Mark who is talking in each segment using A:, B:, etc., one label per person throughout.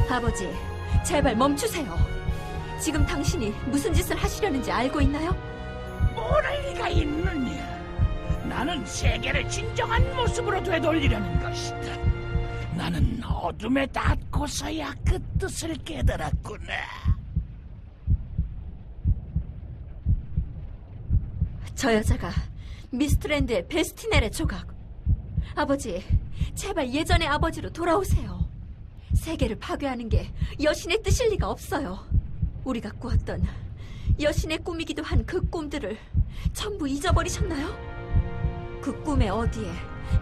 A: 아버지, 제발 멈추세요. 지금 당신이 무슨 짓을 하시려는지 알고 있나요?
B: 모를 리가 있느냐. 나는 세계를 진정한 모습으로 되돌리려는 것이다. 나는 어둠에 닿고서야 그 뜻을 깨달았구나.
A: 저 여자가 미스트랜드의 베스티넬의 조각. 아버지, 제발 예전의 아버지로 돌아오세요. 세계를 파괴하는 게 여신의 뜻일 리가 없어요. 우리가 꾸었던 여신의 꿈이기도 한 그 꿈들을 전부 잊어버리셨나요? 그 꿈의 어디에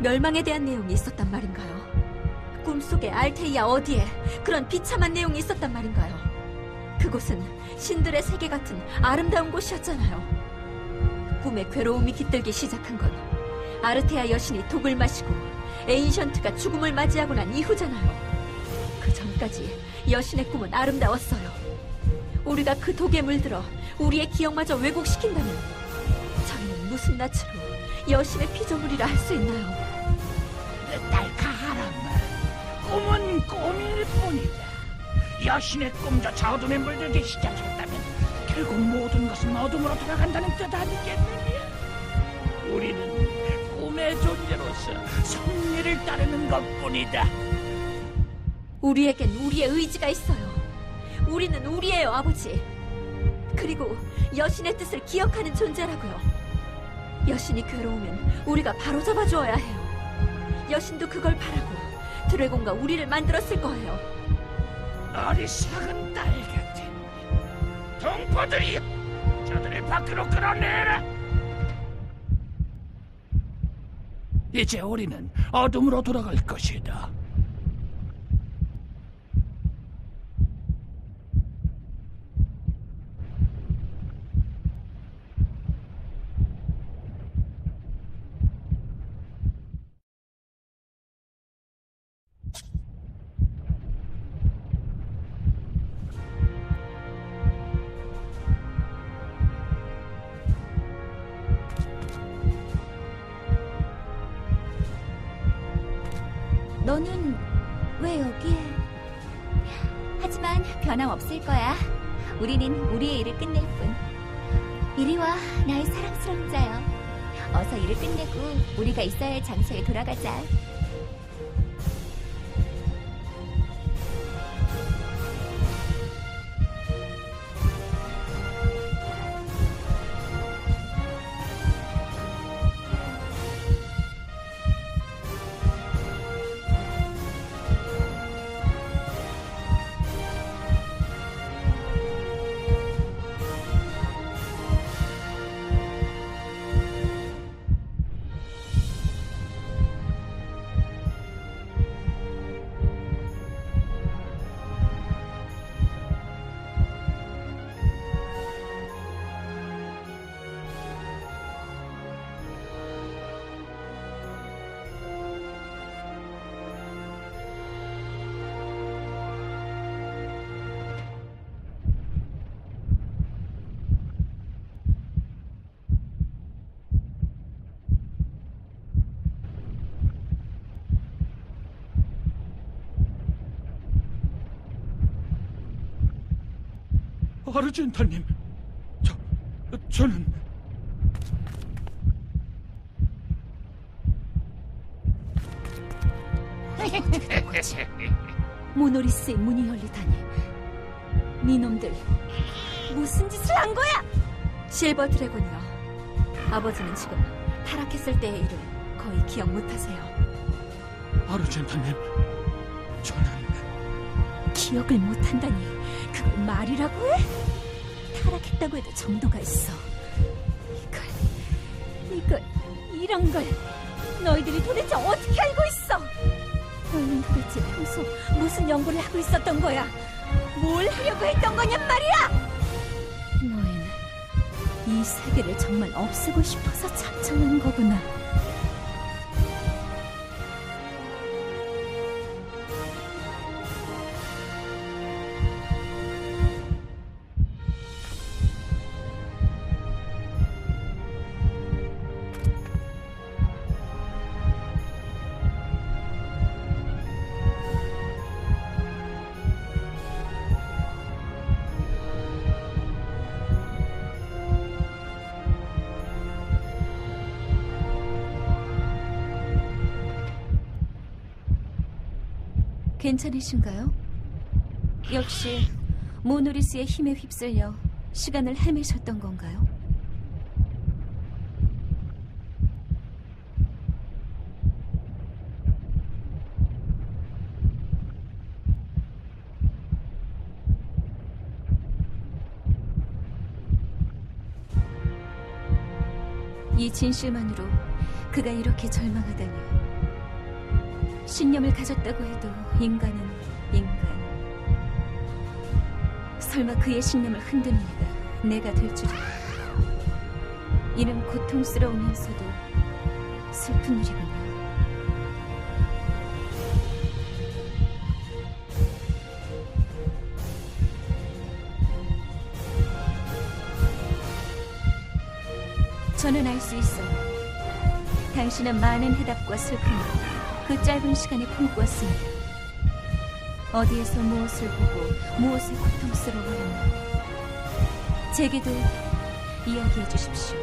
A: 멸망에 대한 내용이 있었단 말인가요? 꿈속의 알테이아 어디에 그런 비참한 내용이 있었단 말인가요? 그곳은 신들의 세계 같은 아름다운 곳이었잖아요. 꿈의 괴로움이 깃들기 시작한 건 아르테아 여신이 독을 마시고 에인션트가 죽음을 맞이하고 난 이후잖아요. 그 전까지 여신의 꿈은 아름다웠어요. 우리가 그 독에 물들어 우리의 기억마저 왜곡시킨다면 저희는 무슨 낯으로 여신의 피조물이라 할 수 있나요?
B: 딸 가하람아, 꿈은 꿈일 뿐이다. 여신의 꿈조차 어둠에 물들기 시작했다면 결국 모든 것은 어둠으로 돌아간다는 뜻 아니겠느냐? 우리는 꿈의 존재로서 섭리를 따르는 것뿐이다.
A: 우리에겐 우리의 의지가 있어요. 우리는 우리예요, 아버지. 그리고 여신의 뜻을 기억하는 존재라고요. 여신이 괴로우면 우리가 바로잡아 주어야 해요. 여신도 그걸 바라고 드래곤과 우리를 만들었을 거예요.
B: 어리석은 딸 같은 동포들이여, 저들을 밖으로 끌어내라. 이제 우리는 어둠으로 돌아갈 것이다.
C: 너는 왜 여기에? 하지만 변함없을 거야. 우리는 우리의 일을 끝낼 뿐. 이리 와, 나의 사랑스러운 자여. 어서 일을 끝내고 우리가 있어야 할 장소에 돌아가자.
B: 아르젠타님, 저는...
A: 모노리스의 문이 열리다니. 니놈들 무슨 짓을 한 거야? 실버 드래곤이요. 아버지는 지금 타락했을 때의 일을 거의 기억 못하세요.
B: 아르젠타님, 저는...
A: 기억을 못한다니 그걸 말이라고 해? 타락했다고 해도 정도가 있어. 이런 걸 너희들이 도대체 어떻게 알고 있어? 너희는 도대체 평소 무슨 연구를 하고 있었던 거야? 뭘 하려고 했던 거냔 말이야! 너희는 이 세계를 정말 없애고 싶어서 작정한 거구나.
C: 괜찮으신가요? 역시 모노리스의 힘에 휩쓸려 시간을 헤매셨던 건가요? 이 진실만으로 그가 이렇게 절망하다니. 신념을 가졌다고 해도 인간은 인간. 설마 그의 신념을 흔드는 이가 내가 될 줄이야. 이는 고통스러우면서도 슬픈 일이군요. 저는 알 수 있어요. 당신은 많은 해답과 슬픔을 그 짧은 시간에 품고왔습니다. 어디에서 무엇을 보고 무엇에 고통스러워하였나. 제게도 이야기해 주십시오.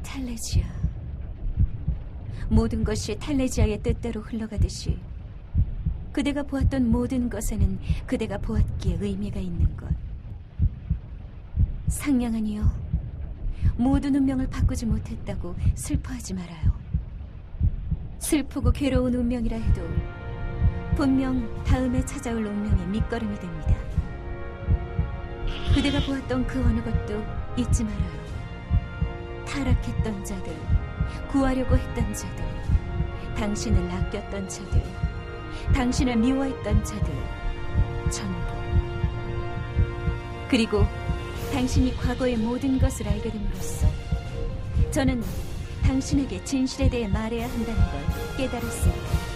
C: 탈레지아. 모든 것이 탈레지아의 뜻대로 흘러가듯이 그대가 보았던 모든 것에는 그대가 보았기에 의미가 있는 것. 상냥하니요, 모든 운명을 바꾸지 못했다고 슬퍼하지 말아요. 슬프고 괴로운 운명이라 해도 분명 다음에 찾아올 운명의 밑거름이 됩니다. 그대가 보았던 그 어느 것도 잊지 말아요. 타락했던 자들, 구하려고 했던 자들, 당신을 아꼈던 자들, 당신을 미워했던 자들, 전부. 그리고 당신이 과거의 모든 것을 알게 됨으로써 저는 당신에게 진실에 대해 말해야 한다는 걸 깨달았습니다.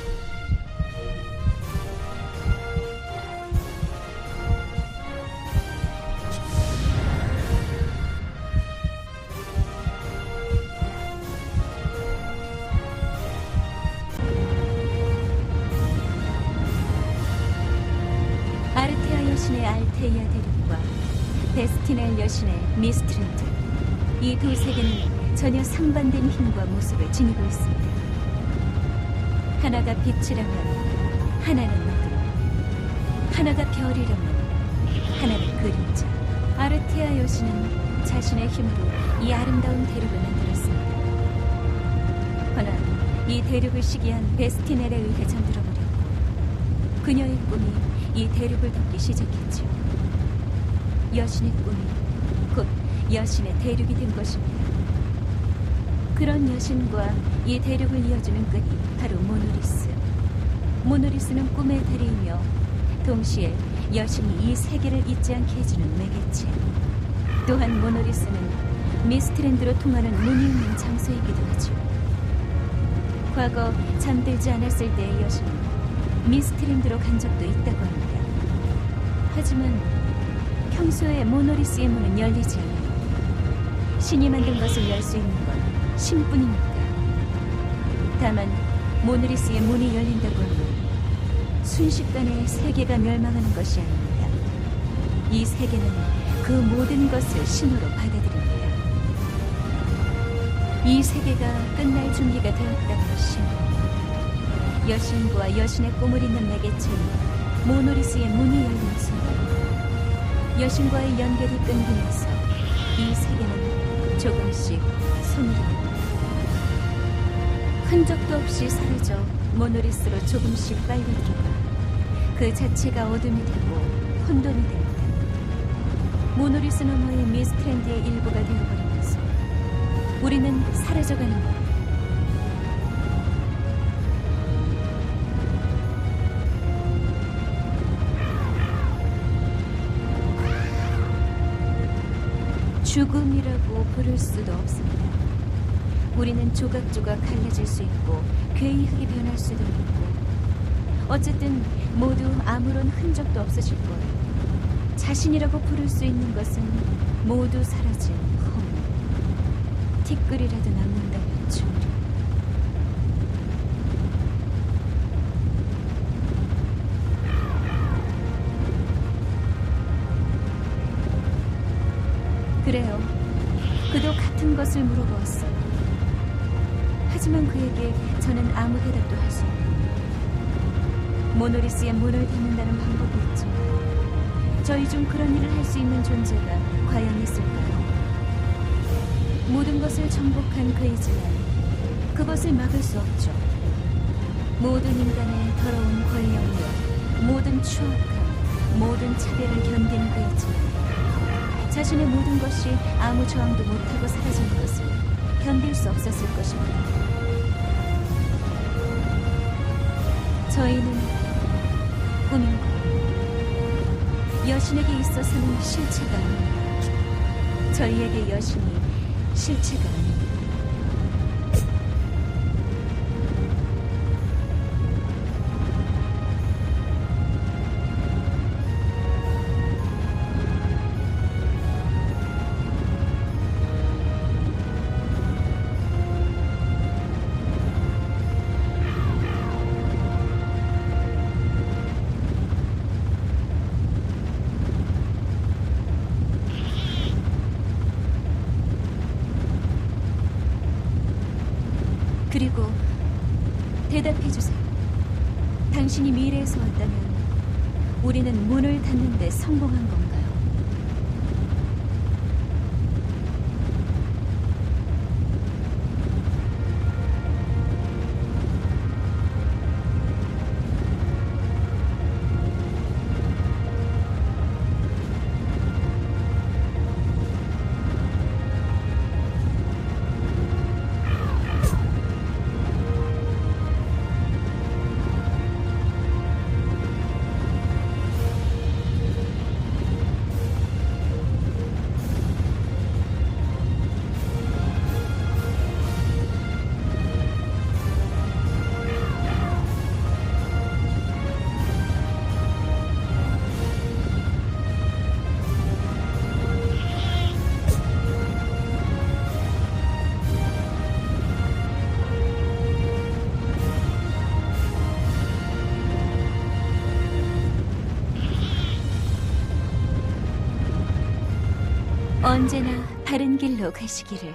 C: 아르테아 여신의 알테이아 대륙과 데스티넬 여신의 미스트렌드, 이 두 세계는 전혀 상반된 힘과 모습을 지니고 있습니다. 하나가 빛이라면 하나는 어둠, 하나가 별이라면 하나는 그림자. 아르테아 여신은 자신의 힘으로 이 아름다운 대륙을 만들었습니다. 허나 이 대륙을 시기한 데스티넬에 의해 잠들어버렸고 그녀의 꿈이 이 대륙을 덮기 시작했죠. 여신의 꿈이 곧 여신의 대륙이 된 것입니다. 그런 여신과 이 대륙을 이어주는 끈이 바로 모노리스. 모노리스는 꿈의 달이며 동시에 여신이 이 세계를 잊지 않게 해주는 매개체. 또한 모노리스는 미스트랜드로 통하는 문이 있는 장소이기도 하죠. 과거 잠들지 않았을 때의 여신은 미스트랜드로 간 적도 있다고 합니다. 하지만 평소에 모노리스의 문은 열리지 않아요. 신이 만든 것을 열 수 있는 건 신뿐입니다. 다만 모노리스의 문이 열린다고 하면 순식간에 세계가 멸망하는 것이 아닙니다. 이 세계는 그 모든 것을 신호로 받아들입니다. 이 세계가 끝날 준비가 되었다는 신호. 여신과 여신의 꿈을 잇는 매개체인 모노리스의 문이 열린 순간 여신과의 연결이 끊기면서 이 세계는 조금씩 소멸합니다. 흔적도 없이 사라져 모노리스로 조금씩 빨간기가 그 자체가 어둠이 되고 혼돈이 됩니다. 모노리스 너머의 미스트랜드의 일부가 되어버리면서 우리는 사라져가는 겁니다. 죽음이라고 부를 수도 없습니다. 우리는 조각조각 갈라질 수 있고 괴이하게 변할 수도 있고 어쨌든 모두 아무런 흔적도 없어질 거예요. 자신이라고 부를 수 있는 것은 모두 사라진 허무. 티끌이라도 남는다면 좋으리. 그래요. 그도 같은 것을 물어보았어요. 하지만 그에게 저는 아무 대답도 할 수 없고 모노리스의 문을 닫는다는 방법이 있지만 저희 중 그런 일을 할 수 있는 존재가 과연 있을까요? 모든 것을 정복한 그이지만 그것을 막을 수 없죠. 모든 인간의 더러운 권력력, 모든 추악함, 모든 차별을 견딘 그이지만 자신의 모든 것이 아무 저항도 못하고 사라진 것을 견딜 수 없었을 것입니다. 저희는 꿈인 것, 여신에게 있어서는 실체가 아닙니다. 저희에게 여신이 실체가 아닙니다. 그리고 대답해주세요. 당신이 미래에서 왔다면 우리는 문을 닫는 데 성공한 건가요? 언제나 다른 길로 가시기를.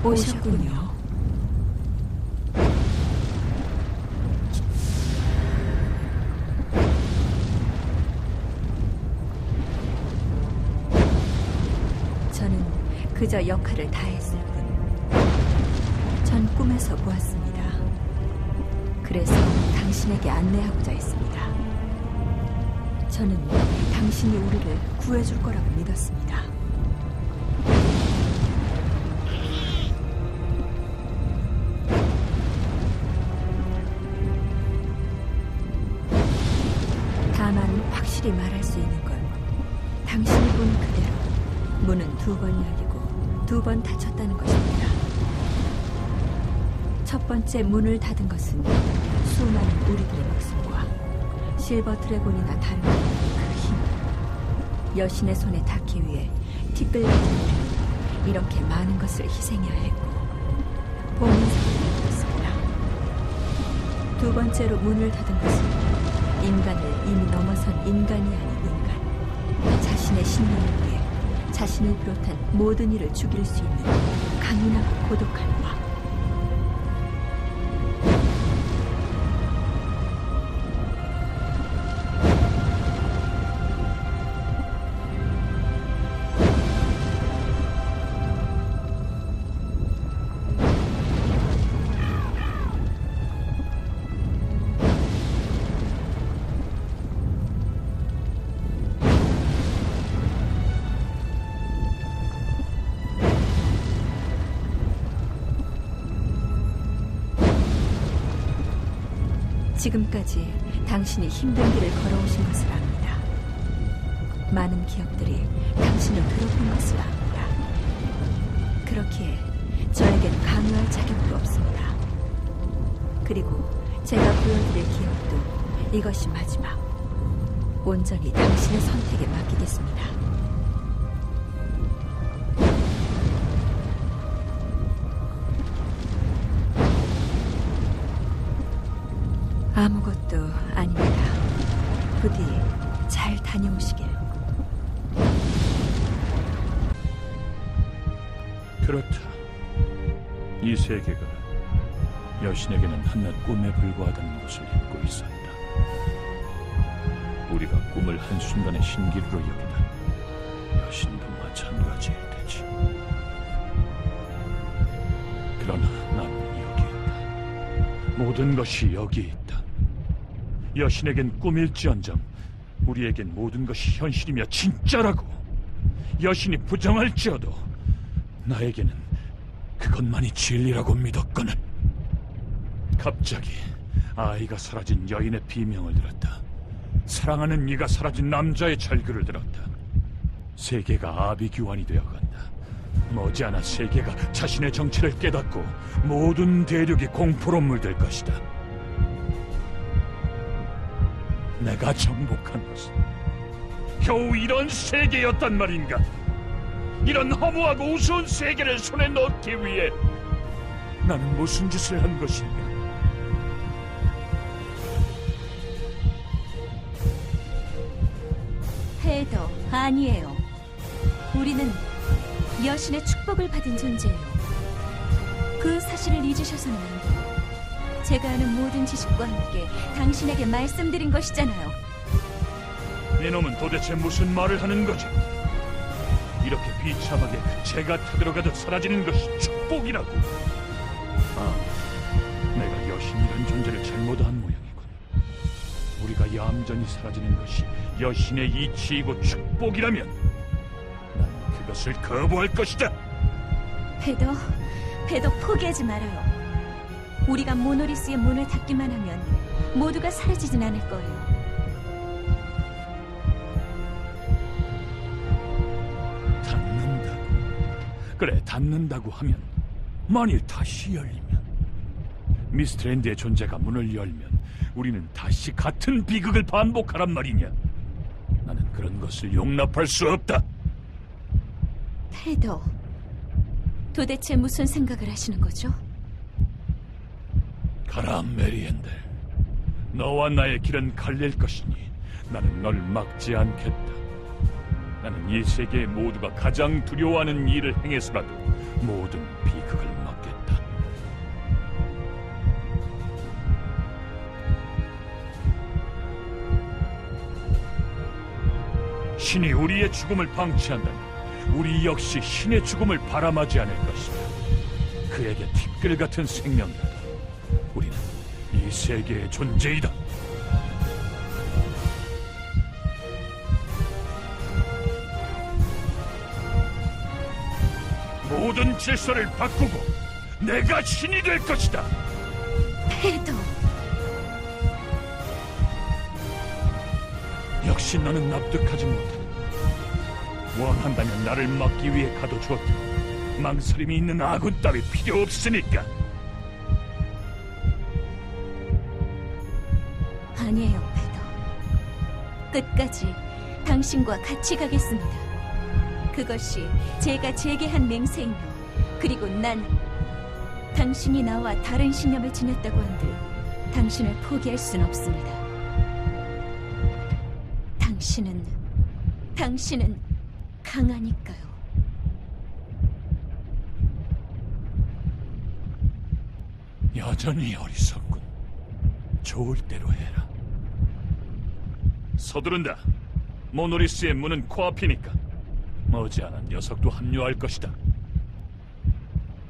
C: 오셨군요. 저는 그저 역할을 다했을 뿐. 전 꿈에서 보았습니다. 그래서 당신에게 안내하고자 했습니다. 저는 당신이 우리를 구해줄 거라고 믿었습니다. 다만 확실히 말할 수 있는 건 당신이 본 그대로 문은 2번 열리고 2번 닫혔다는 것입니다. 첫 번째 문을 닫은 것은 수많은 우리들의 목숨과 실버 드래곤이나 다름없는 그 힘, 여신의 손에 닿기 위해 티끌 같은 우리는 이렇게 많은 것을 희생해야 했고 봉인사가 되었습니다. 두 번째로 문을 닫은 것은
A: 인간을 이미 넘어선 인간이 아닌 인간. 자신의 신념을 위해 자신을 비롯한 모든 이를 죽일 수 있는 강인하고 고독한 왕. 지금까지 당신이 힘든 길을 걸어오신 것을 압니다. 많은 기억들이 당신을 괴롭힌 것을 압니다. 그렇기에 저에겐 강요할 자격도 없습니다. 그리고 제가 보여드릴 기억도 이것이 마지막. 온전히 당신의 선택에 맡기겠습니다. 아무것도 아닙니다. 부디 잘 다녀오시길.
B: 그렇다. 이 세계가 여신에게는 한낱 꿈에 불과하다는 것을 잊고 있었다. 우리가 꿈을 한순간의 신기루로 여기다 여신도 마찬가지일 테지. 그러나 나는 여기 있다. 모든 것이 여기 있다. 여신에겐 꿈일지언정 우리에겐 모든 것이 현실이며 진짜라고. 여신이 부정할지어도 나에게는 그것만이 진리라고 믿었거늘. 갑자기 아이가 사라진 여인의 비명을 들었다. 사랑하는 이가 사라진 남자의 절규를 들었다. 세계가 아비규환이 되어간다. 머지않아 세계가 자신의 정체를 깨닫고 모든 대륙이 공포로 물들 것이다. 내가 정복한 것은 겨우 이런 세계였단 말인가? 이런 허무하고 우스운 세계를 손에 넣기 위해 나는 무슨 짓을 한 것인가?
C: 헤더, 아니에요. 우리는 여신의 축복을 받은 존재예요. 그 사실을 잊으셔서는 안 돼요. 제가 아는 모든 지식과 함께 당신에게 말씀드린 것이잖아요.
B: 이놈은 도대체 무슨 말을 하는 거지? 이렇게 비참하게 제가 타들어가듯 사라지는 것이 축복이라고. 내가 여신이란 존재를 잘못한 모양이군. 우리가 얌전히 사라지는 것이 여신의 이치이고 축복이라면 난 그것을 거부할 것이다.
C: 헤더 포기하지 말아요. 우리가 모노리스의 문을 닫기만 하면 모두가 사라지진 않을 거예요.
B: 닫는다고? 그래, 닫는다고 하면 만일 다시 열리면 미스트랜드의 존재가 문을 열면 우리는 다시 같은 비극을 반복하란 말이냐? 나는 그런 것을 용납할 수 없다.
C: 헤더, 도대체 무슨 생각을 하시는 거죠?
B: 가라, 메리엔델. 너와 나의 길은 갈릴 것이니 나는 널 막지 않겠다. 나는 이 세계 모두가 가장 두려워하는 일을 행해서라도 모든 비극을 막겠다. 신이 우리의 죽음을 방치한다면 우리 역시 신의 죽음을 바람하지 않을 것이다. 그에게 티끌 같은 생명이라도 우리는 이 세계의 존재이다. 모든 질서를 바꾸고 내가 신이 될 것이다.
C: 헤더,
B: 역시 너는 납득하지 못한다. 원한다면 나를 막기 위해 가둬주었다. 망설임이 있는 아군 따위 필요 없으니까.
C: 아니에요, 헤더. 끝까지 당신과 같이 가겠습니다. 그것이 제가 제게한 맹세이며, 그리고 난 당신이 나와 다른 신념을 지녔다고 한들 당신을 포기할 순 없습니다. 당신은 강하니까요.
B: 여전히 어리석군. 좋을 대로 해라. 서두른다. 모노리스의 문은 코앞이니까 머지않아 녀석도 합류할 것이다.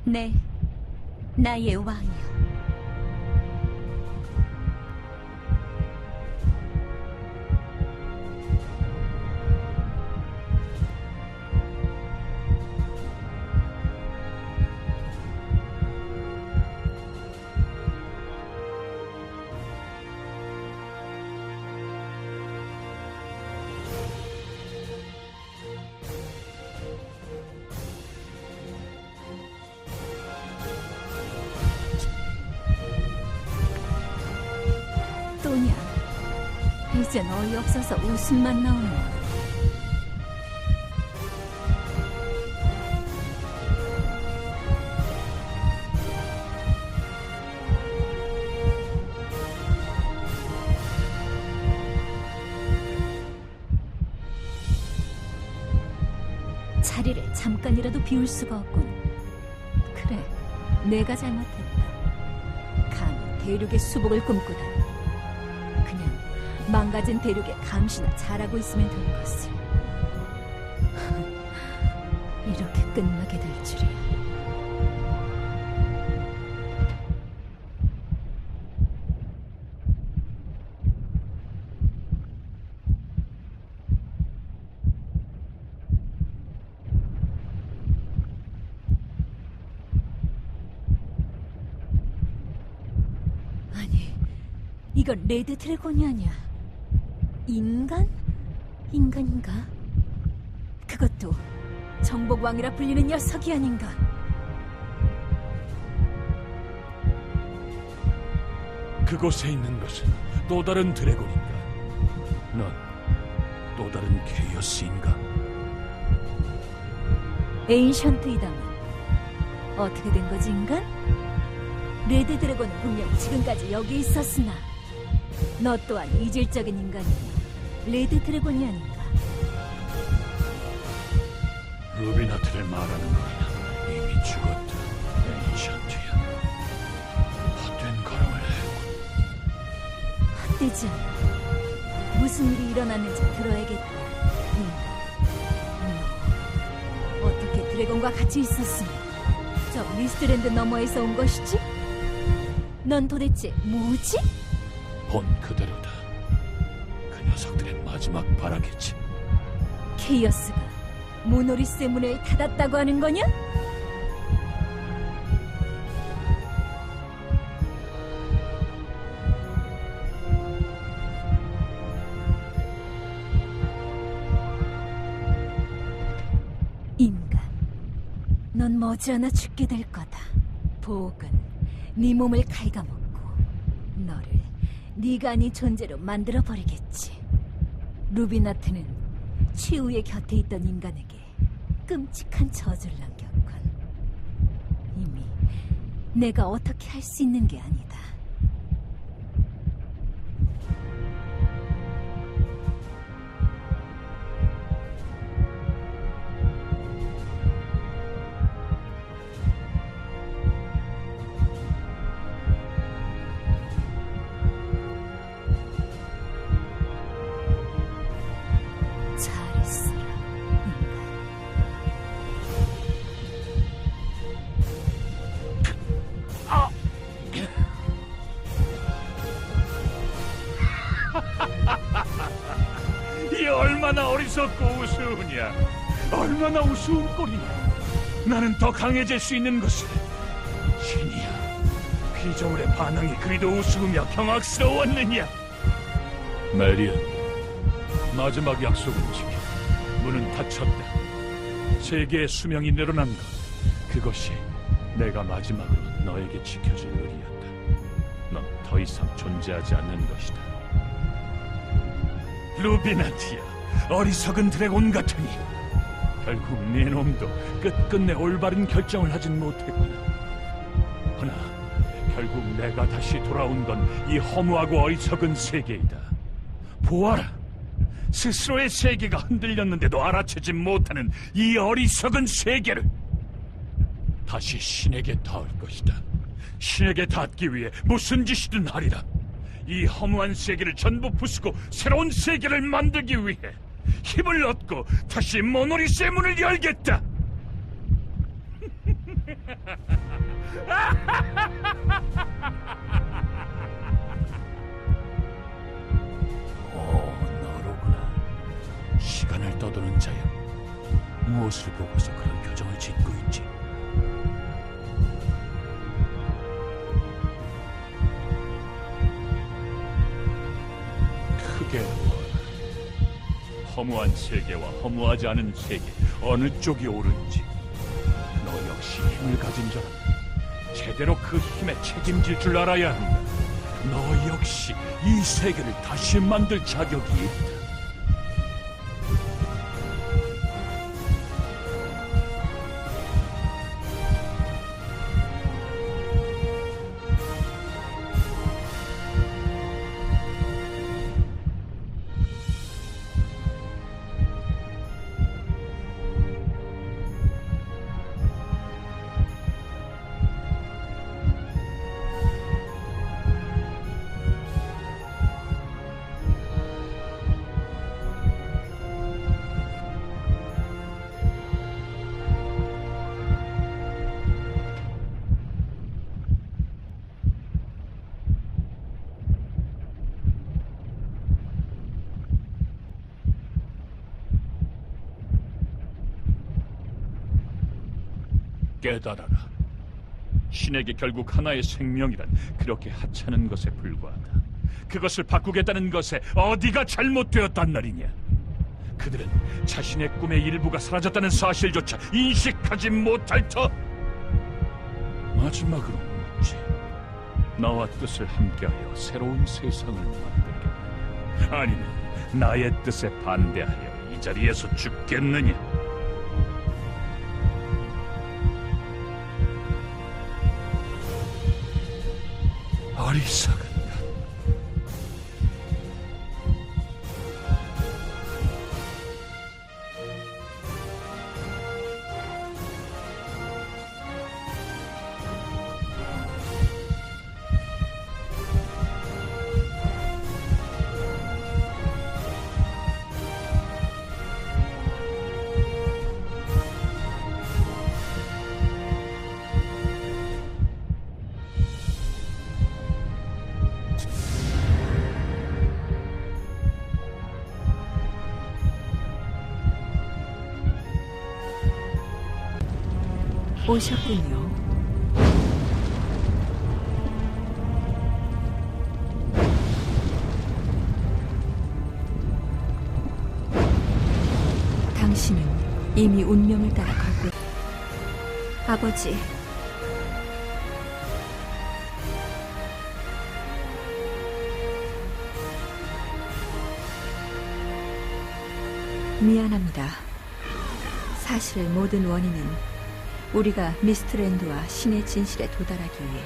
C: 네, 나의 왕이요. 또냐, 이젠 어이없어서 웃음만 나오네. 자리를 잠깐이라도 비울 수가 없군. 그래, 내가 잘못했다. 감히 대륙의 수복을 꿈꾸다니. 그냥 망가진 대륙의 감시나 잘하고 있으면 될 것을. 이렇게 끝나게 될 줄이야. 아니, 이건 레드 드래곤이 아니야. 인간? 인간인가? 그것도 정복왕이라 불리는 녀석이 아닌가?
B: 그곳에 있는 것은 또 다른 드래곤인가? 넌 또 다른 케이오스인가?
C: 에인션트이다만 어떻게 된 거지, 인간? 레드 드래곤은 분명 지금까지 여기 있었으나 너 또한 이질적인 인간이니 레드 드래곤이 아닌가?
B: 루비나트를 말하는 거야. 이미 죽었다. 에인션트야. 헛된 걸음을 했군.
C: 헛되지 않아. 무슨 일이 일어났는지 들어야겠다, 인간. 너 어떻게 드래곤과 같이 있었으며 저 미스트랜드 너머에서 온 것이지? 넌 도대체 뭐지?
B: 본 그대로다. 그 녀석들의 마지막 바라겠지.
C: 케이어스가 모노리스의 문을 닫았다고 하는 거냐? 인간, 넌 머지않아 죽게 될 거다. 보옥은 네 몸을 갉아먹고 너를 네가 아닌 존재로 만들어버리겠지. 루비나트는 최후의 곁에 있던 인간에게 끔찍한 저주를 남겼군. 이미 내가 어떻게 할 수 있는 게 아니다. 잘했어라, 인간.
B: 이 얼마나 어리석고 우스우냐. 얼마나 우스운 꼴이냐. 나는 더 강해질 수 있는 것을. 신이야, 피조물의 반응이 그리도 우스우며 경악스러웠느냐. 메리언, 마지막 약속은 지켜. 문은 닫혔다. 세계의 수명이 늘어난 것, 그것이 내가 마지막으로 너에게 지켜줄 의리였다. 넌 더 이상 존재하지 않는 것이다. 루비나티야, 어리석은 드래곤 같으니 결국 네 놈도 끝끝내 올바른 결정을 하진 못했구나. 허나 결국 내가 다시 돌아온 건 이 허무하고 어리석은 세계이다. 보아라, 스스로의 세계가 흔들렸는데도 알아채지 못하는 이 어리석은 세계를 다시 신에게 닿을 것이다. 신에게 닿기 위해 무슨 짓이든 하리라. 이 허무한 세계를 전부 부수고 새로운 세계를 만들기 위해 힘을 얻고 다시 모노리스의 문을 열겠다. 너로구나. 시간을 떠도는 자여, 무엇을 보고서 그런 표정을 짓고 있지? 크게 보아라. 허무한 세계와 허무하지 않은 세계, 어느 쪽이 옳은지. 너 역시 힘을 가진 자라. 제대로 그 힘에 책임질 줄 알아야 한다. 너 역시 이 세계를 다시 만들 자격이 있다. 깨달아라. 신에게 결국 하나의 생명이란 그렇게 하찮은 것에 불과하다. 그것을 바꾸겠다는 것에 어디가 잘못되었단 말이냐. 그들은 자신의 꿈의 일부가 사라졌다는 사실조차 인식하지 못할 터. 마지막으로 묻지. 나와 뜻을 함께하여 새로운 세상을 만들겠느냐, 아니면 나의 뜻에 반대하여 이 자리에서 죽겠느냐. 어리석은 것.
C: 오셨군요. 당신은 이미 운명을 따라 걸고
A: 아버지, 미안합니다. 사실 모든 원인은 우리가 미스트랜드와 신의 진실에 도달하기 위해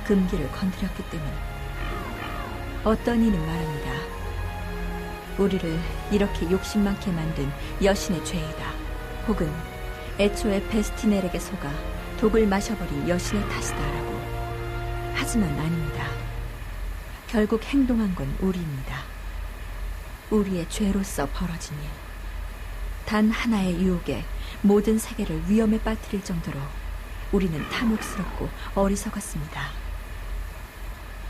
A: 금기를 건드렸기 때문. 어떤 이는 말합니다. 우리를 이렇게 욕심 많게 만든 여신의 죄이다. 혹은 애초에 베스티넬에게 속아 독을 마셔버린 여신의 탓이다라고. 하지만 아닙니다. 결국 행동한 건 우리입니다. 우리의 죄로서 벌어진 일. 단 하나의 유혹에 모든 세계를 위험에 빠뜨릴 정도로 우리는 탐욕스럽고 어리석었습니다.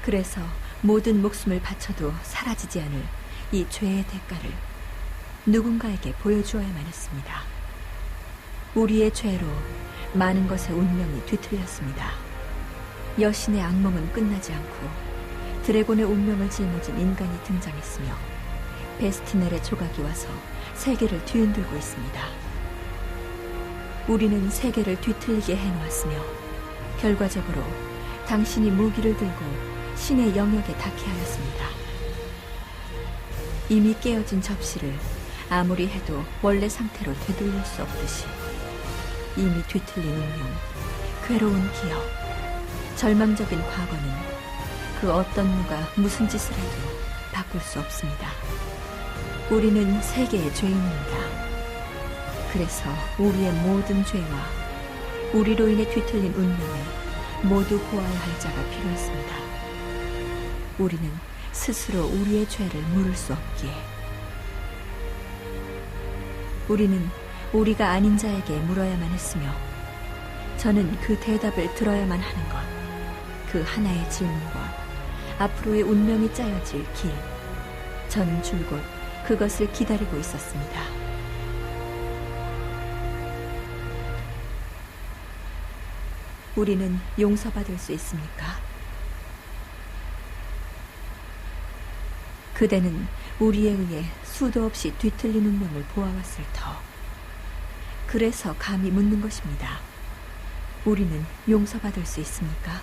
A: 그래서 모든 목숨을 바쳐도 사라지지 않을 이 죄의 대가를 누군가에게 보여주어야만 했습니다. 우리의 죄로 많은 것의 운명이 뒤틀렸습니다. 여신의 악몽은 끝나지 않고 드래곤의 운명을 짊어진 인간이 등장했으며 베스티넬의 조각이 와서 세계를 뒤흔들고 있습니다. 우리는 세계를 뒤틀리게 해놓았으며 결과적으로 당신이 무기를 들고 신의 영역에 닿게 하였습니다. 이미 깨어진 접시를 아무리 해도 원래 상태로 되돌릴 수 없듯이 이미 뒤틀린 운명, 괴로운 기억, 절망적인 과거는 그 어떤 누가 무슨 짓을 해도 바꿀 수 없습니다. 우리는 세계의 죄인입니다. 그래서 우리의 모든 죄와 우리로 인해 뒤틀린 운명을 모두 보아야 할 자가 필요했습니다. 우리는 스스로 우리의 죄를 물을 수 없기에 우리는 우리가 아닌 자에게 물어야만 했으며 저는 그 대답을 들어야만 하는 것, 그 하나의 질문과 앞으로의 운명이 짜여질 길, 저는 줄곧 그것을 기다리고 있었습니다. 우리는 용서받을 수 있습니까? 그대는 우리에 의해 수도 없이 뒤틀린 운명을 보아왔을 터. 그래서 감히 묻는 것입니다. 우리는 용서받을 수 있습니까?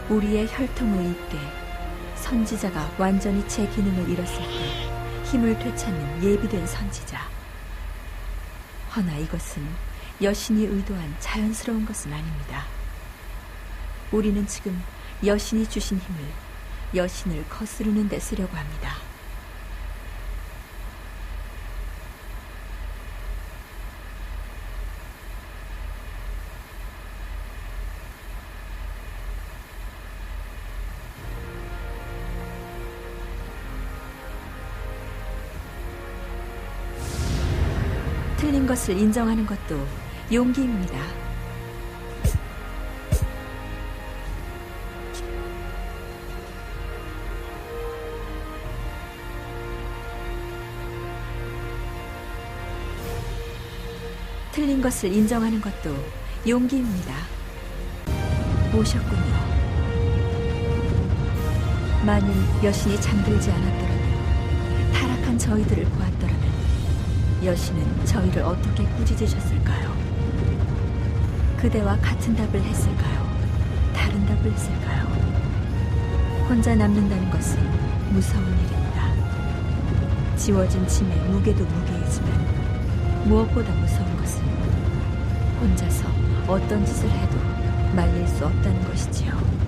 A: 우리의 혈통을 잇되 선지자가 완전히 제 기능을 잃었을 때 힘을 되찾는 예비된 선지자. 허나 이것은 여신이 의도한 자연스러운 것은 아닙니다. 우리는 지금 여신이 주신 힘을 여신을 거스르는 데 쓰려고 합니다. 틀린 것을 인정하는 것도 용기입니다. 틀린 것을 인정하는 것도 용기입니다. 오셨군요. 만일 여신이 잠들지 않았더라면, 타락한 저희들을 보았더라면 여신은 저희를 어떻게 꾸짖으셨을까요? 그대와 같은 답을 했을까요? 다른 답을 했을까요? 혼자 남는다는 것은 무서운 일입니다. 지워진 짐의 무게도 무게이지만 무엇보다 무서운 것은 혼자서 어떤 짓을 해도 말릴 수 없다는 것이지요.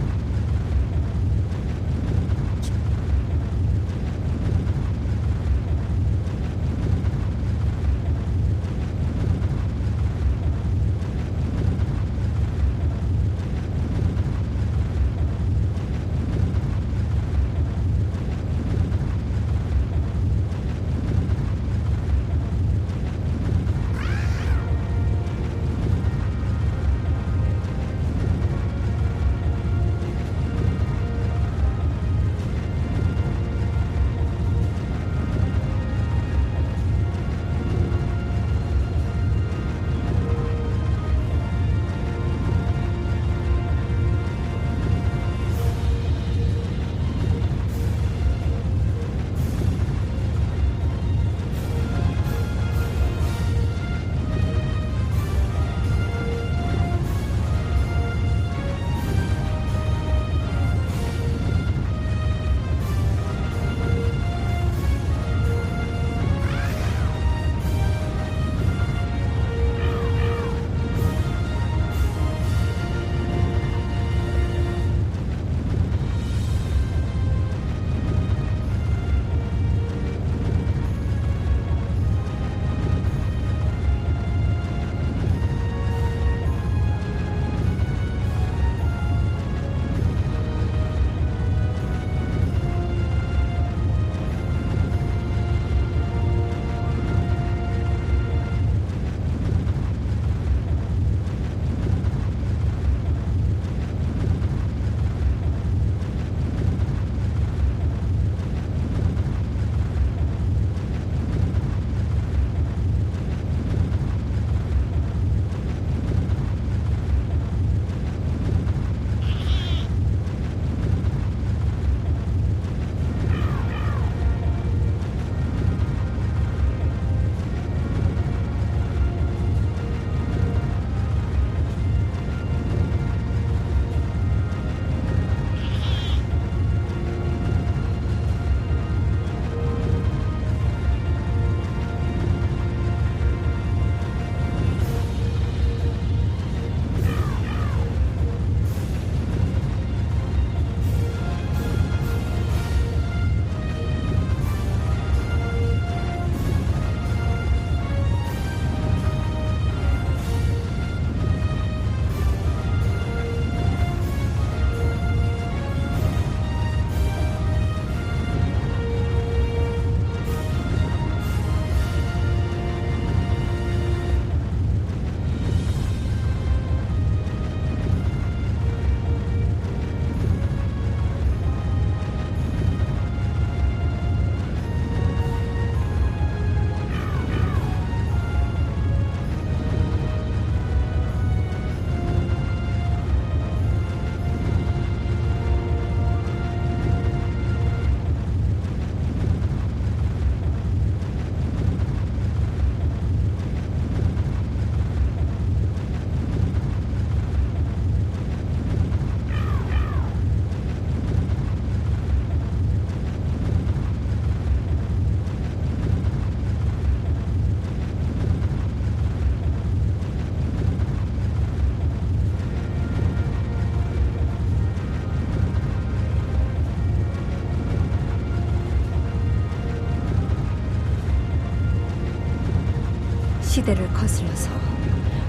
A: 시대를 거슬러서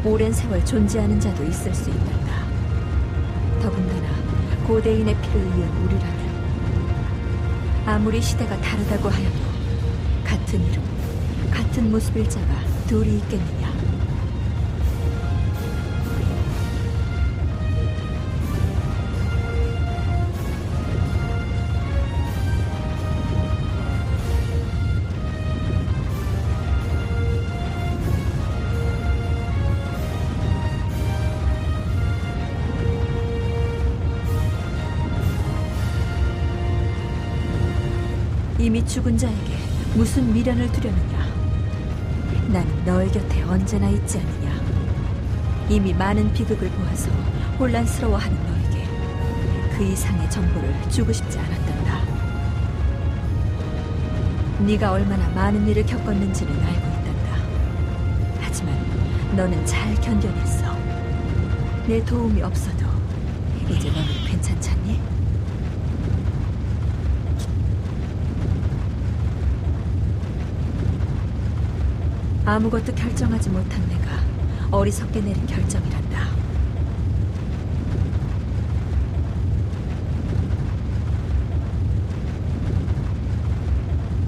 A: 오랜 세월 존재하는 자도 있을 수 있단다. 더군다나 고대인의 피를 이은 우리라면 아무리 시대가 다르다고 하여도 같은 이름, 같은 모습일 자가 둘이 있겠느냐. 이미 죽은 자에게 무슨 미련을 두려느냐. 나는 너의 곁에 언제나 있지 않느냐. 이미 많은 비극을 보아서 혼란스러워하는 너에게 그 이상의 정보를 주고 싶지 않았단다. 네가 얼마나 많은 일을 겪었는지는 알고 있단다. 하지만 너는 잘 견뎌냈어. 내 도움이 없어도 이제 너는 괜찮잖니? 아무것도 결정하지 못한 내가 어리석게 내린 결정이란다.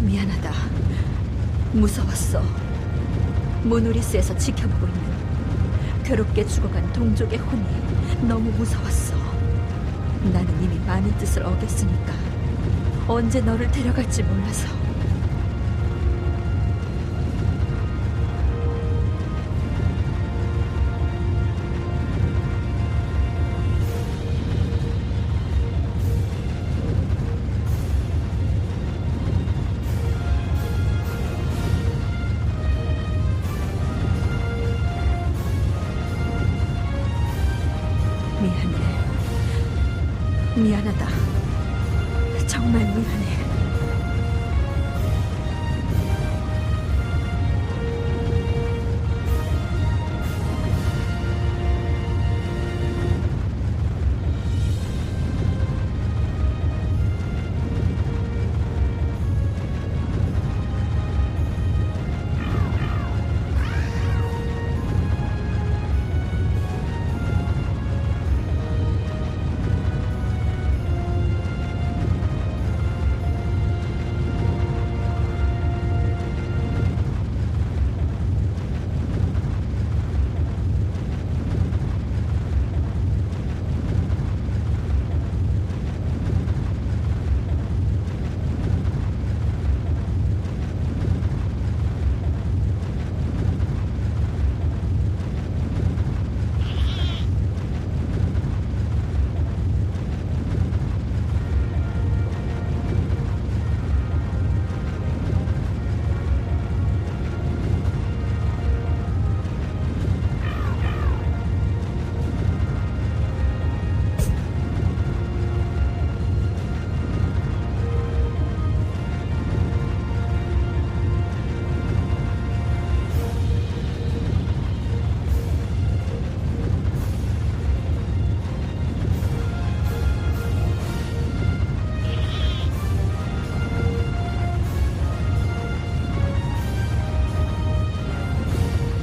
A: 미안하다. 무서웠어. 모노리스에서 지켜보고 있는 괴롭게 죽어간 동족의 혼이 너무 무서웠어. 나는 이미 많은 뜻을 어겼으니까 언제 너를 데려갈지 몰라서. 미안하다. 정말 미안해.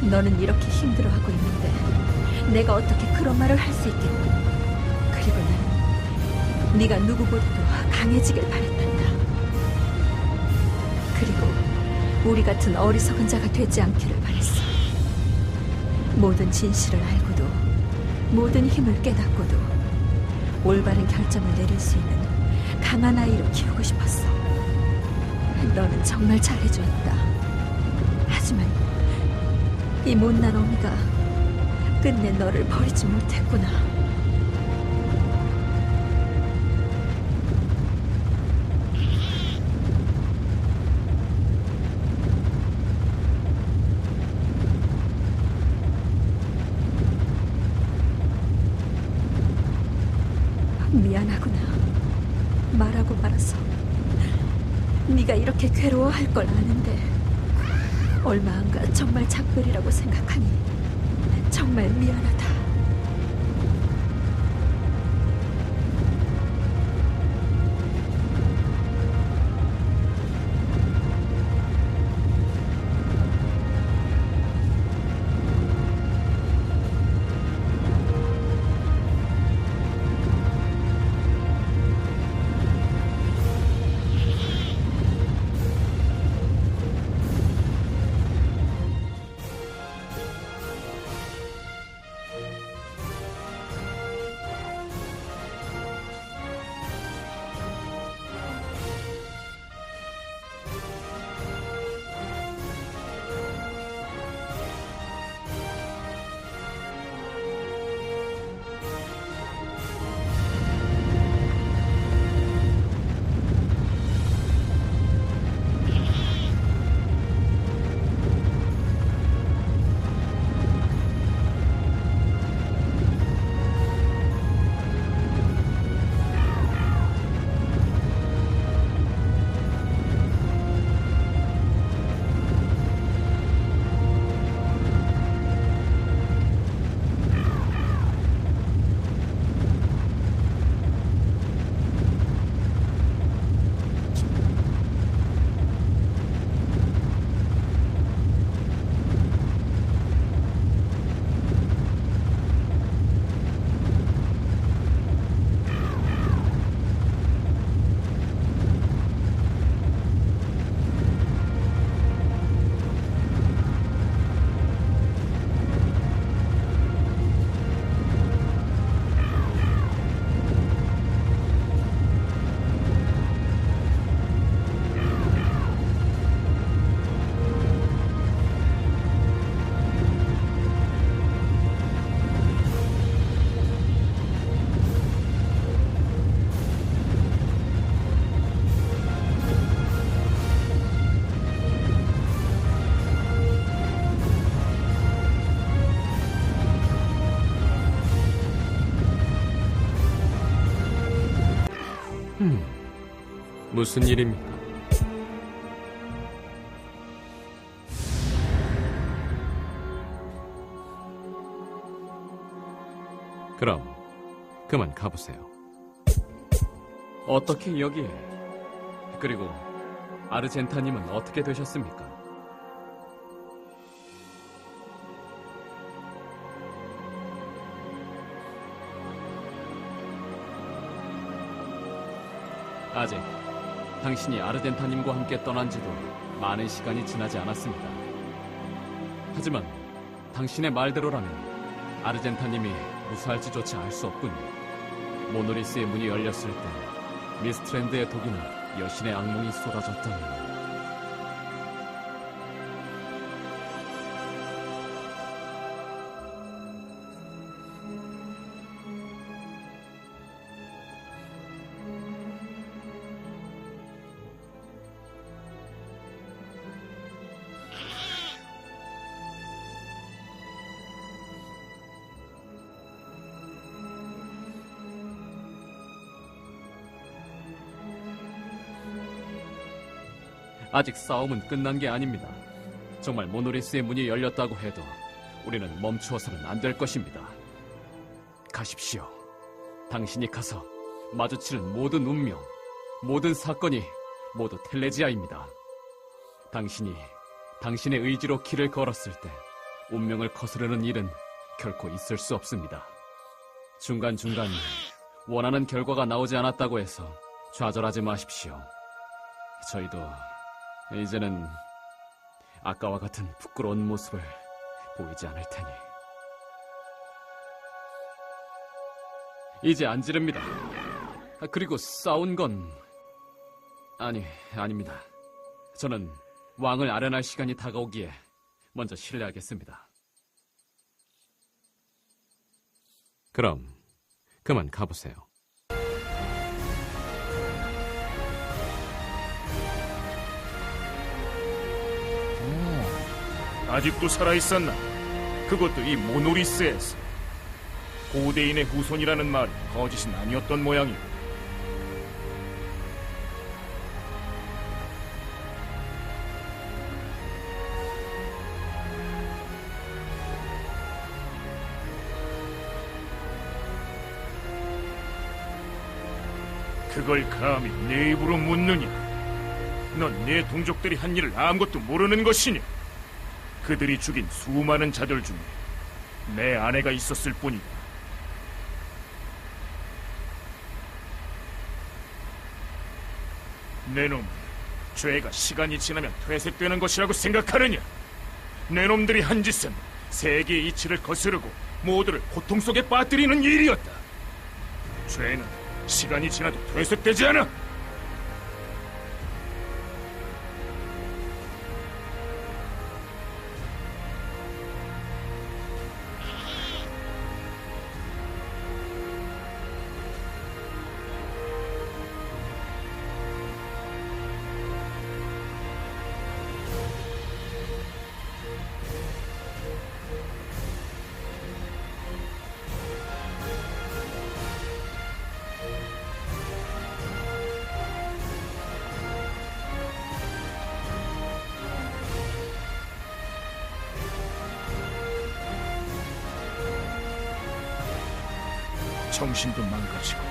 A: 너는 이렇게 힘들어하고 있는데 내가 어떻게 그런 말을 할 수 있겠니? 그리고 나는 네가 누구보다도 강해지길 바랬단다. 그리고 우리 같은 어리석은 자가 되지 않기를 바랬어. 모든 진실을 알고도 모든 힘을 깨닫고도 올바른 결정을 내릴 수 있는 강한 아이로 키우고 싶었어. 너는 정말 잘해주었다. 하지만 이 못난 어미가 끝내 너를 버리지 못했구나. 미안하구나. 말하고 말아서. 네가 이렇게 괴로워할 걸 아는데 얼마 안 가 정말 작별이라고 생각하니 정말 미안하다.
D: 무슨 일입니까? 그럼 그만 가보세요. 어떻게 여기에? 그리고 아르젠타님은 어떻게 되셨습니까? 아직 당신이 아르젠타님과 함께 떠난 지도 많은 시간이 지나지 않았습니다. 하지만 당신의 말대로라면 아르젠타님이 무사할지조차 알 수 없군요. 모노리스의 문이 열렸을 때 미스트랜드의 독이나 여신의 악몽이 쏟아졌다면 아직 싸움은 끝난 게 아닙니다. 정말 모노리스의 문이 열렸다고 해도 우리는 멈추어서는 안 될 것입니다. 가십시오. 당신이 가서 마주치는 모든 운명, 모든 사건이 모두 텔레지아입니다. 당신이 당신의 의지로 길을 걸었을 때 운명을 거스르는 일은 결코 있을 수 없습니다. 중간중간 원하는 결과가 나오지 않았다고 해서 좌절하지 마십시오. 저희도 이제는 아까와 같은 부끄러운 모습을 보이지 않을 테니. 이제 안 지릅니다. 그리고 싸운 건 아닙니다. 저는 왕을 아련할 시간이 다가오기에 먼저 실례하겠습니다. 그럼 그만 가보세요.
E: 아직도 살아있었나? 그것도 이 모노리스에서. 고대인의 후손이라는 말이 거짓은 아니었던 모양이고. 그걸 감히 내 입으로 묻느냐? 넌 내 동족들이 한 일을 아무것도 모르는 것이냐? 그들이 죽인 수많은 자들 중에 내 아내가 있었을 뿐이다. 내 놈, 죄가 시간이 지나면 퇴색되는 것이라고 생각하느냐? 내 놈들이 한 짓은 세계의 이치를 거스르고 모두를 고통 속에 빠뜨리는 일이었다. 죄는 시간이 지나도 퇴색되지 않아. 정신도 망가지고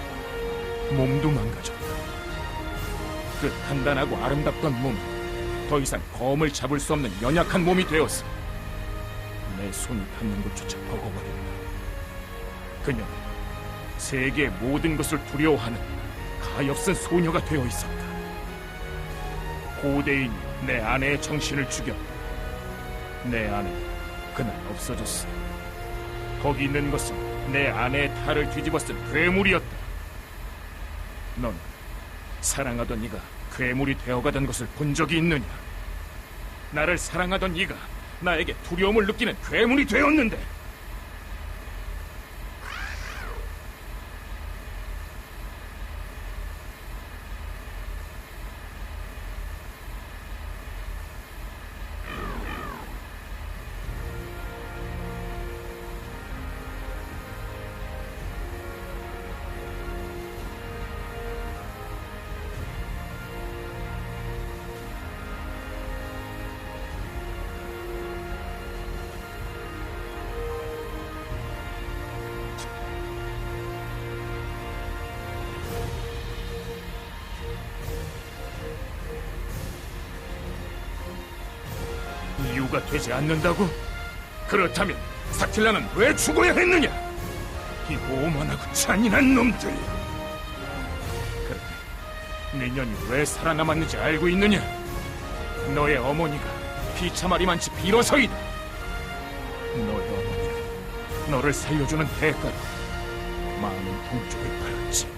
E: 몸도 망가졌다. 그 단단하고 아름답던 몸이 더 이상 검을 잡을 수 없는 연약한 몸이 되었어. 내 손이 닿는 곳조차 버거워졌다. 그녀는 세계의 모든 것을 두려워하는 가엾은 소녀가 되어 있었다. 고대인이 내 아내의 정신을 죽였다. 내 아내는 그날 없어졌어. 거기 있는 것은 내 아내의 탈을 뒤집어 쓴 괴물이었다. 넌 사랑하던 이가 괴물이 되어가던 것을 본 적이 있느냐? 나를 사랑하던 이가 나에게 두려움을 느끼는 괴물이 되었는데. 이유가 되지 않는다고? 그렇다면 사틸라는 왜 죽어야 했느냐? 이 오만하고 잔인한 놈들. 그래, 내년이 왜 살아남았는지 알고 있느냐? 너의 어머니가 비참하리만치 빌어서이다. 너의 어머니는 너를 살려주는 대가로 많은 동쪽을 팔았지.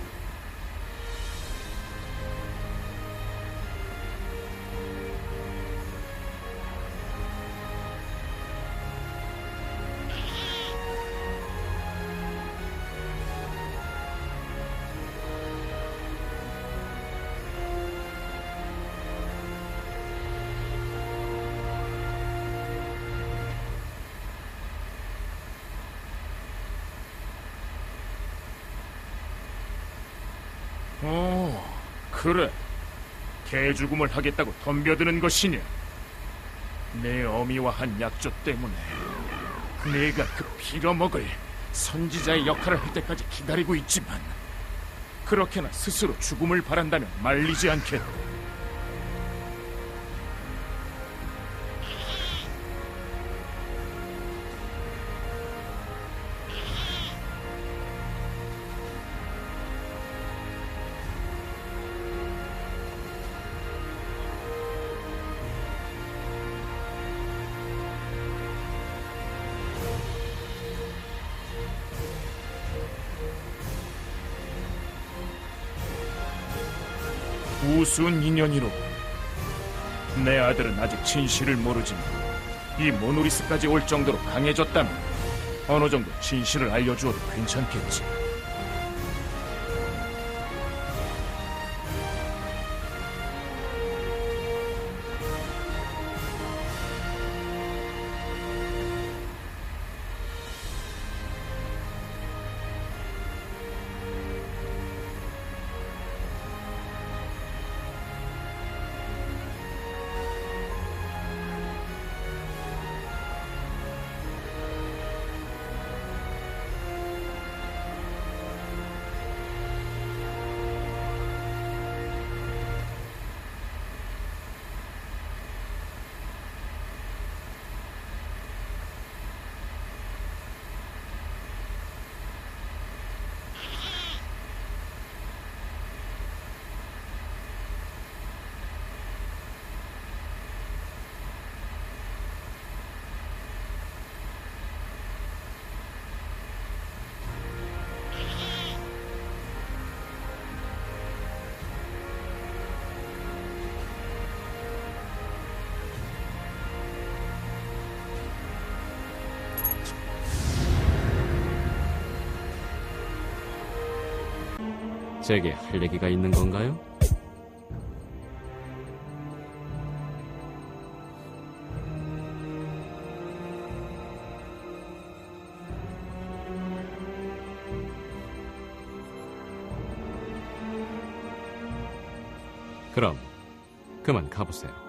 E: 그래. 개죽음을 하겠다고 덤벼드는 것이냐? 내 어미와 한 약조 때문에 내가 그 빌어먹을 선지자의 역할을 할 때까지 기다리고 있지만 그렇게나 스스로 죽음을 바란다면 말리지 않겠다. 우스운 인연이로 내 아들은 아직 진실을 모르지만 이 모노리스까지 올 정도로 강해졌다면 어느 정도 진실을 알려주어도 괜찮겠지.
D: 제게 할 얘기가 있는 건가요? 그럼 그만 가보세요.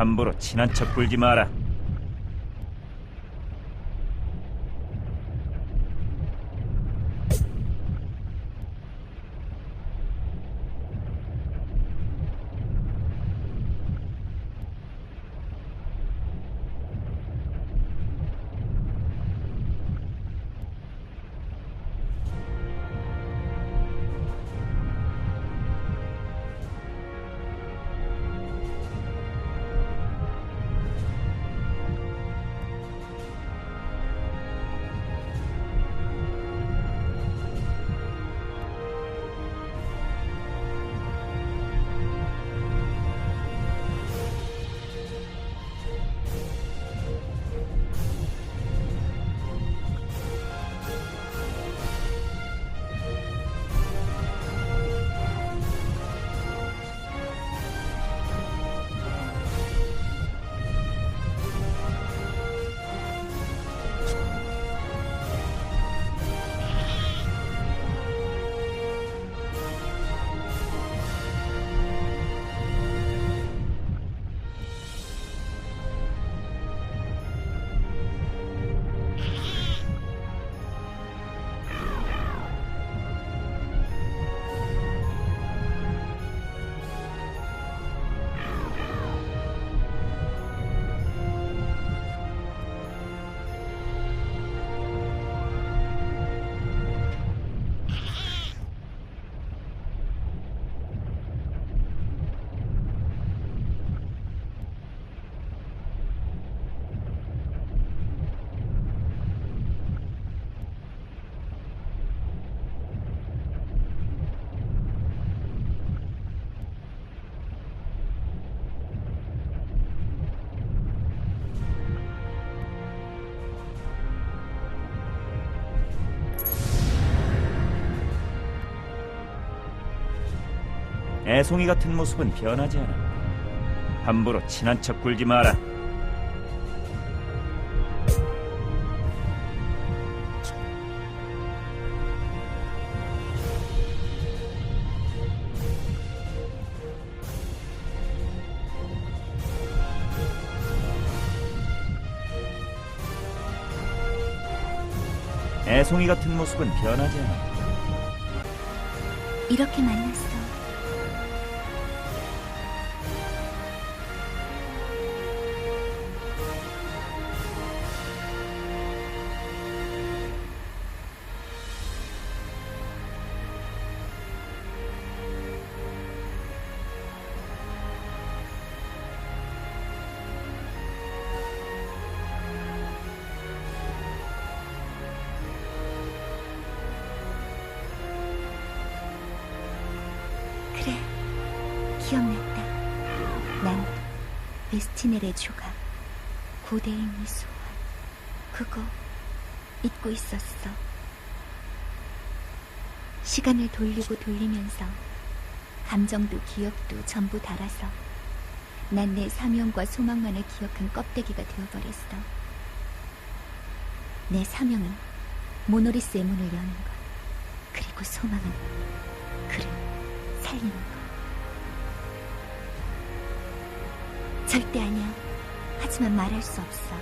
F: 함부로 친한 척 굴지 마라. 애송이 같은 모습은 변하지 않아. 함부로 친한 척 굴지 마라. 애송이 같은 모습은 변하지 않아.
C: 이렇게 만났어. 그래, 기억났다. 난 베스티넬의 조각, 고대의 미소환, 그거 잊고 있었어. 시간을 돌리고 돌리면서 감정도 기억도 전부 달아서 난 내 사명과 소망만을 기억한 껍데기가 되어버렸어. 내 사명은 모노리스의 문을 여는 것, 그리고 소망은 그를 살리는 것. 절대 아니야. 하지만 말할 수 없어.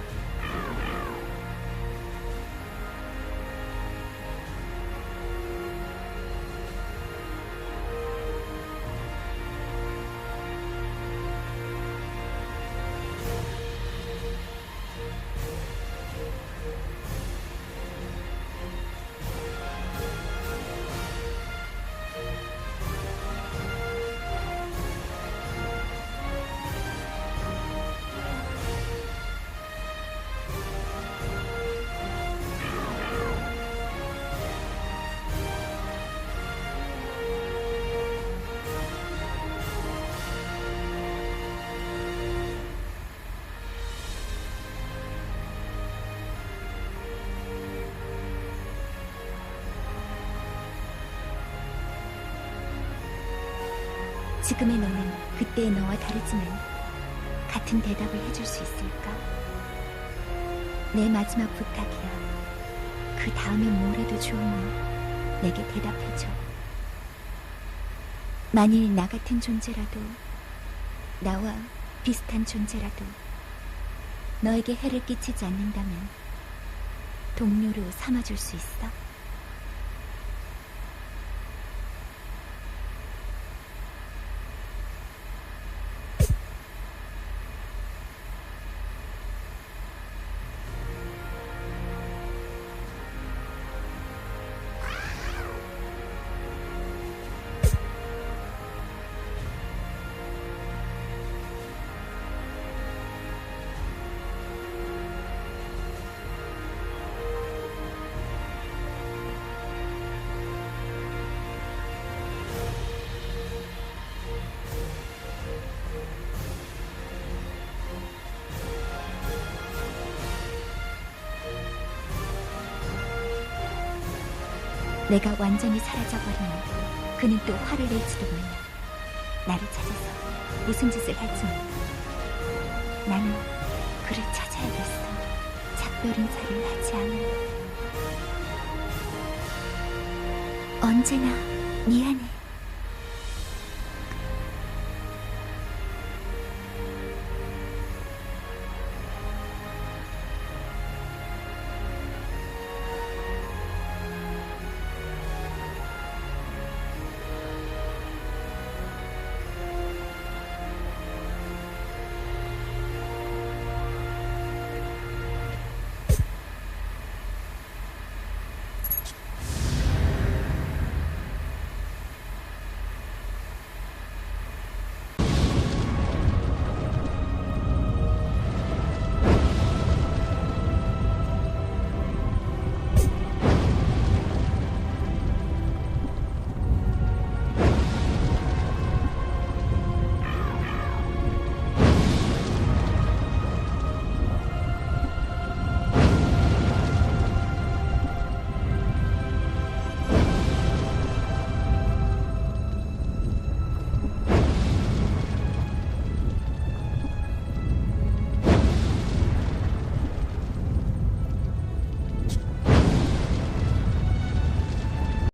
C: 지금의 너는 그때의 너와 다르지만 같은 대답을 해줄 수 있을까? 내 마지막 부탁이야. 그 다음에 뭘 해도 좋으니 내게 대답해줘. 만일 나 같은 존재라도, 나와 비슷한 존재라도 너에게 해를 끼치지 않는다면 동료로 삼아줄 수 있어? 내가 완전히 사라져버리면 그는 또 화를 낼지도 몰라. 나를 찾아서 무슨 짓을 할지 몰라. 나는 그를 찾아야겠어. 작별 인사를 하지 않으면. 언제나 미안해.